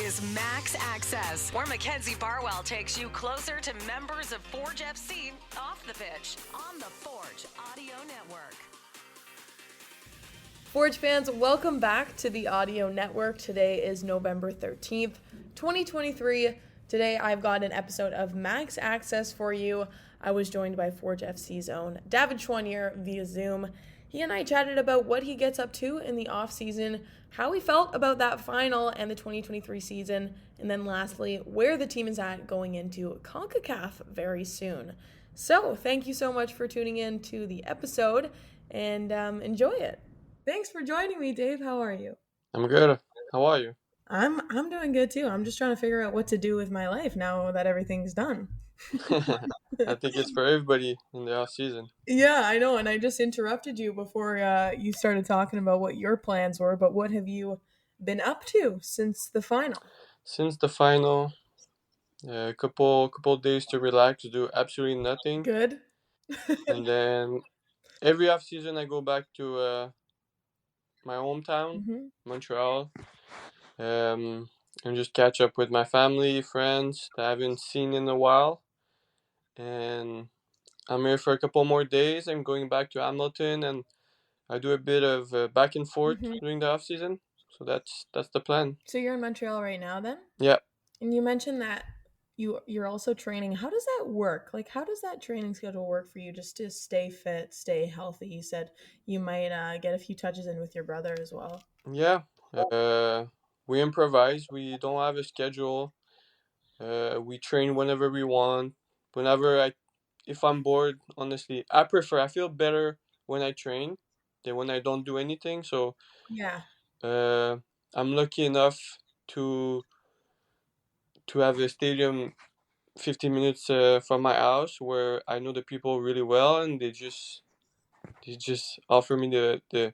is Max Access, where Mackenzie Barwell takes you closer to members of Forge FC off the pitch on the Forge Audio Network. Forge fans, welcome back to the Audio Network. Today is November 13th, 2023. Today I've got an episode of Max Access for you. I was joined by Forge FC's own David Choinière via Zoom. He and I chatted about what he gets up to in the off-season, how he felt about that final and the 2023 season, and then lastly, where the team is at going into CONCACAF very soon. So, thank you so much for tuning in to the episode, and enjoy it. Thanks for joining me, Dave. How are you? I'm good. How are you? I'm doing good too. I'm just trying to figure out what to do with my life now that everything's done. I think it's for everybody in the off season. Yeah, I know. And I just interrupted you before you started talking about what your plans were. But what have you been up to since the final? Since the final, a couple days to relax, do absolutely nothing. Good. And then every off season, I go back to my hometown, Montreal, and just catch up with my family, friends that I haven't seen in a while. And I'm here for a couple more days. I'm going back to Hamilton, and I do a bit of back and forth during the off season. So that's the plan. So you're in Montreal right now then? Yeah. And you mentioned that you're also training. How does that work? Like, how does that training schedule work for you just to stay fit, stay healthy? You said you might get a few touches in with your brother as well. Yeah. We improvise. We don't have a schedule. We train whenever we want. If I'm bored, honestly, I feel better when I train than when I don't do anything. So yeah, I'm lucky enough to have a stadium 15 minutes from my house where I know the people really well, and they just offer me the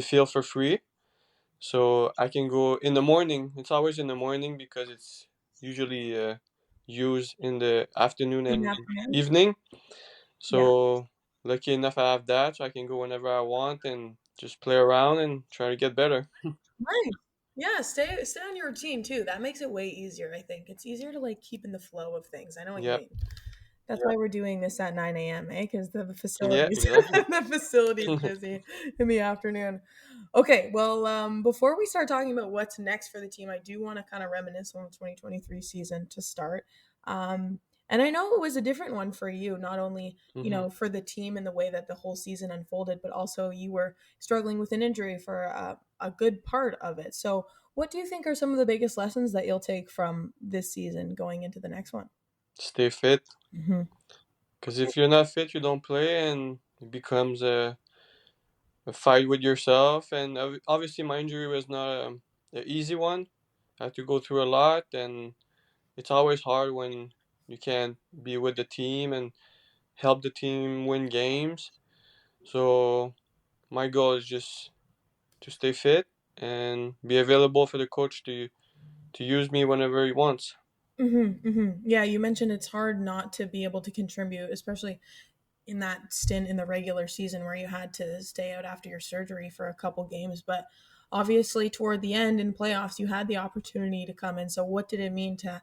field for free. So I can go in the morning. It's always in the morning because it's usually used in the afternoon and evening. So lucky enough I have that, so I can go whenever I want and just play around and try to get better. Right. Yeah, stay on your routine too. That makes it way easier, I think. It's easier to keep in the flow of things. I know what you mean. That's why we're doing this at 9 a.m., because the facilities the facility is busy in the afternoon. Okay, well, before we start talking about what's next for the team, I do want to kind of reminisce on the 2023 season to start. And I know it was a different one for you, not only, for the team and the way that the whole season unfolded, but also you were struggling with an injury for a good part of it. So what do you think are some of the biggest lessons that you'll take from this season going into the next one? Stay fit. Because if you're not fit, you don't play, and it becomes a fight with yourself. And obviously my injury was not an easy one. I had to go through a lot, and it's always hard when you can't be with the team and help the team win games. So my goal is just to stay fit and be available for the coach to use me whenever he wants. Yeah, you mentioned it's hard not to be able to contribute, especially in that stint in the regular season where you had to stay out after your surgery for a couple games. But obviously toward the end in playoffs, you had the opportunity to come in. So what did it mean to,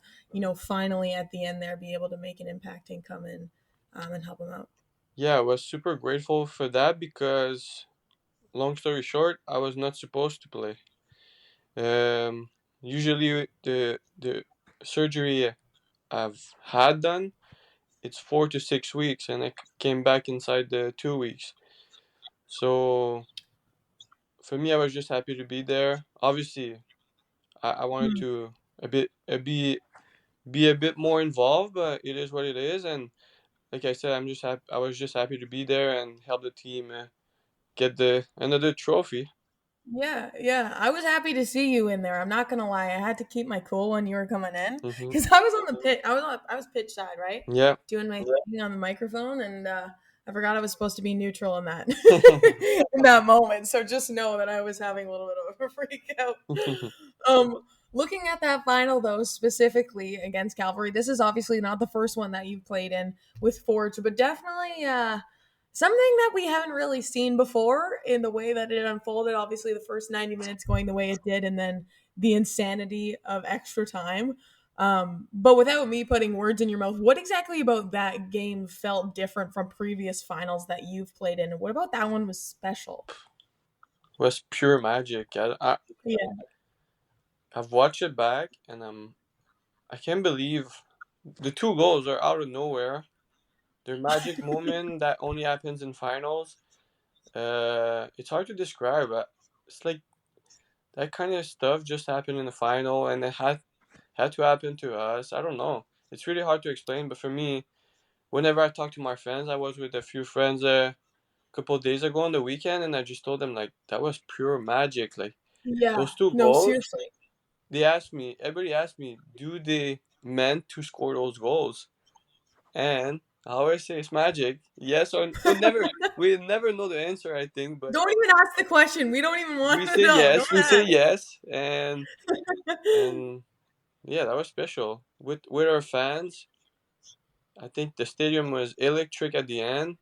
finally at the end there be able to make an impact and come in and help them out? Yeah, I was super grateful for that because, long story short, I was not supposed to play. Usually the surgery I've had done, it's 4 to 6 weeks, and I came back inside the 2 weeks. So for me, I was just happy to be there. Obviously, I wanted to be a bit more involved, but it is what it is. And like I said, I was just happy to be there and help the team get another trophy. Yeah. I was happy to see you in there. I'm not gonna lie. I had to keep my cool when you were coming in because I was on the pitch. I was pitch side, right? Yeah. Doing my thing on the microphone, and I forgot I was supposed to be neutral in that in that moment. So just know that I was having a little bit of a freak out. Looking at that final though, specifically against Calgary, this is obviously not the first one that you've played in with Forge, but definitely something that we haven't really seen before in the way that it unfolded. Obviously, the first 90 minutes going the way it did, and then the insanity of extra time. But without me putting words in your mouth, what exactly about that game felt different from previous finals that you've played in? And what about that one was special? It was pure magic. Yeah. I've watched it back, and I can't believe the 2 goals are out of nowhere. They're magic moment that only happens in finals. It's hard to describe. It's like that kind of stuff just happened in the final, and it had to happen to us. I don't know. It's really hard to explain, but for me, whenever I talk to my friends, I was with a few friends a couple of days ago on the weekend, and I just told them like that was pure magic. Like Yeah. those two No, goals, seriously. everybody asked me, do they meant to score those goals? And I always say it's magic. Yes or we never know the answer, I think, but Don't even ask the question. We don't even want we to say know. yes. Don't We say ask. yes, and yeah, that was special with our fans. I think the stadium was electric at the end.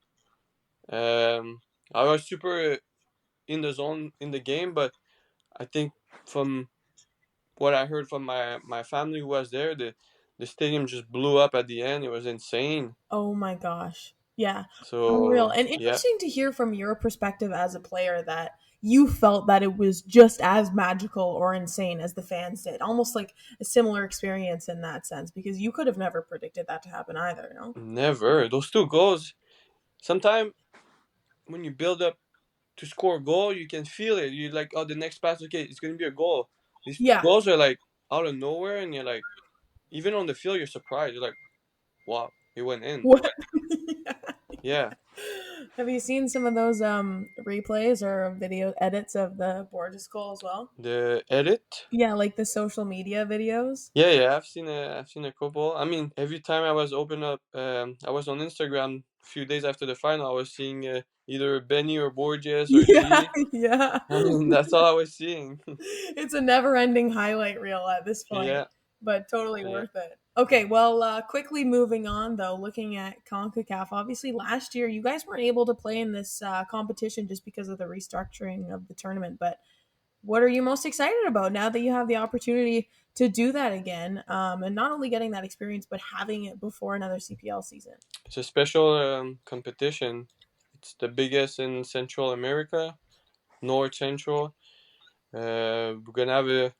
I was super in the zone in the game, but I think from what I heard from my family who was there, the stadium just blew up at the end. It was insane. Oh my gosh. Yeah. Unreal. So And yeah, interesting to hear from your perspective as a player that you felt that it was just as magical or insane as the fans did. Almost like a similar experience in that sense, because you could have never predicted that to happen either, no? never those 2 goals. Sometimes when you build up to score a goal, you can feel it. You like, oh, the next pass, okay, it's gonna be a goal. These Yeah. goals are like out of nowhere, and you're like, even on the field, you're surprised. You're like, wow, it went in. What? Yeah. Have you seen some of those replays or video edits of the Borges goal as well? The edit. Yeah, like the social media videos. Yeah, I've seen a couple. I mean, every time I was open up, I was on Instagram a few days after the final. I was seeing either Benny or Borges or Yeah, G. yeah. I mean, that's all I was seeing. It's a never-ending highlight reel at this point, Yeah, but totally yeah. worth it. Okay, well, quickly moving on though, looking at CONCACAF. Obviously, last year you guys weren't able to play in this competition just because of the restructuring of the tournament. But what are you most excited about now that you have the opportunity to do that again, and not only getting that experience but having it before another CPL season? It's a special competition. It's the biggest in Central America, North Central. We're gonna have a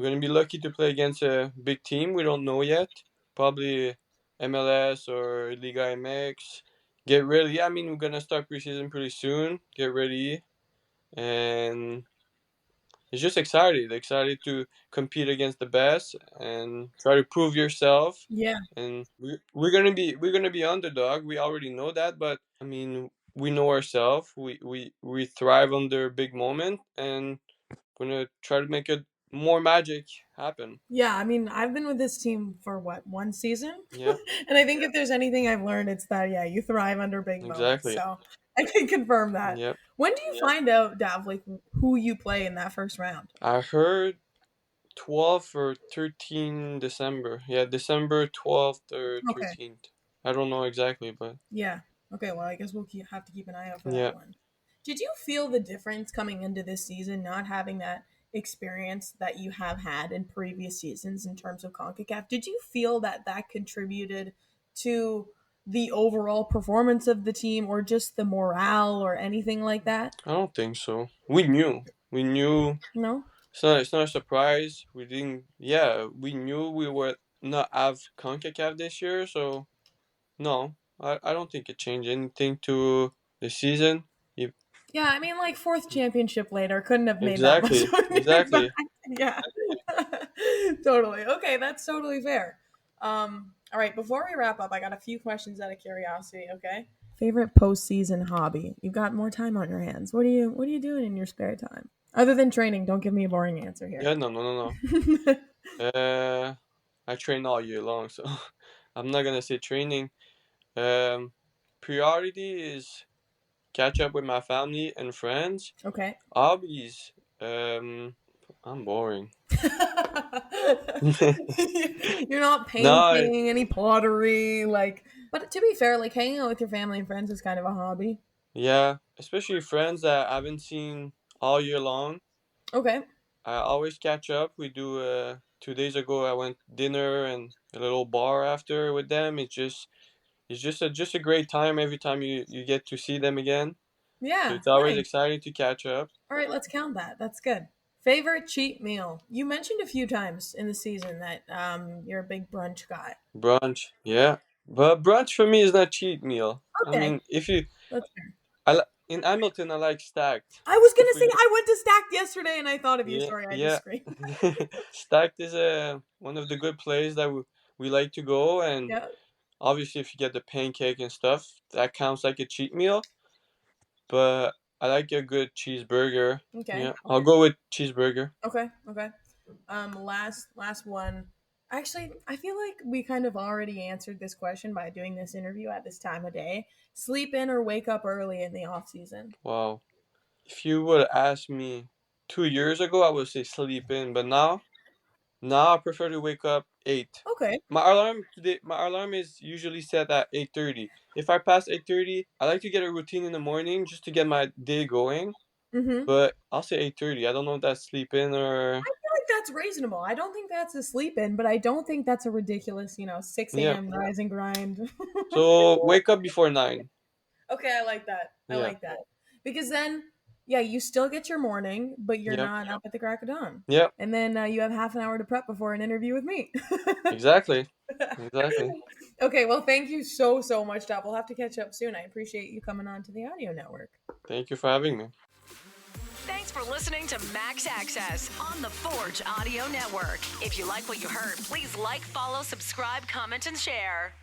We're gonna be lucky to play against a big team. We don't know yet. Probably MLS or Liga MX. Get ready. I mean, we're gonna start preseason pretty soon. Get ready, and it's just excited to compete against the best and try to prove yourself. Yeah. And we're gonna be underdog. We already know that, but I mean, we know ourselves. We thrive under big moment, and we're gonna try to make it more magic happen. Yeah, I mean, I've been with this team for what, one season? Yeah, And I think if there's anything I've learned, it's that, yeah, you thrive under big moments. exactly. So I can confirm that. Yep. When do you find out, Dav, like who you play in that first round? I heard 12th or 13 December. Yeah, December 12th or Okay. 13th. I don't know exactly, but Yeah. Okay, well, I guess we'll have to keep an eye out for yeah. that one. Did you feel the difference coming into this season, not having that experience that you have had in previous seasons in terms of CONCACAF? Did you feel that that contributed to the overall performance of the team or just the morale or anything like that? I don't think so. We knew. We knew. No? It's not a surprise. We didn't. Yeah, we knew we would not have CONCACAF this year, so no. I don't think it changed anything to the season. Yeah, I mean, like, fourth championship later couldn't have made that much Exactly. of an Exactly. impact. Yeah. Totally. Okay, that's totally fair. All right, before we wrap up, I got a few questions out of curiosity, okay? Favorite postseason hobby? You've got more time on your hands. What are you doing in your spare time? Other than training, don't give me a boring answer here. Yeah, no. I train all year long, so I'm not gonna say training. Priority is catch up with my family and friends. Okay. Hobbies, I'm boring. You're not No, painting any pottery, like But to be fair, like hanging out with your family and friends is kind of a hobby. Yeah, especially friends that I haven't seen all year long. Okay. I always catch up. We do 2 days ago I went dinner and a little bar after with them. It's just a great time every time you get to see them again. So Yeah, it's always nice. exciting to catch up. All right, let's count that. That's good. Favorite cheat meal? You mentioned a few times in the season that you're a big brunch guy. Brunch, yeah. But brunch for me is not cheat meal. I Okay, mean, if you that's fair. in Hamilton I like stacked. I was If gonna say we I went to Stacked yesterday and I thought of you. Yeah, Sorry, I just yeah. screamed. Stacked is one of the good places that we like to go, and Yeah. obviously if you get the pancake and stuff, that counts like a cheat meal. But I like a good cheeseburger. Okay. Yeah, I'll go with cheeseburger. Okay. Okay. Last one. Actually, I feel like we kind of already answered this question by doing this interview at this time of day. Sleep in or wake up early in the off season? Wow. If you would ask me 2 years ago, I would say sleep in, but now I prefer to wake up 8. Okay. My alarm is usually set at 8:30. If I pass 8:30, I like to get a routine in the morning just to get my day going. Mm-hmm. But I'll say 8:30. I don't know if that's sleep in or I feel like that's reasonable. I don't think that's a sleep in, but I don't think that's a ridiculous, 6 yeah. a.m. rise and grind. So wake up before 9. Okay, I like that. I Yeah. like that. Because then, yeah, you still get your morning, but you're Yep. not up at the crack of dawn. Yep. And then you have half an hour to prep before an interview with me. Exactly. Exactly. Okay, well, thank you so, so much, Dov. We'll have to catch up soon. I appreciate you coming on to the audio network. Thank you for having me. Thanks for listening to Max Access on the Forge Audio Network. If you like what you heard, please like, follow, subscribe, comment, and share.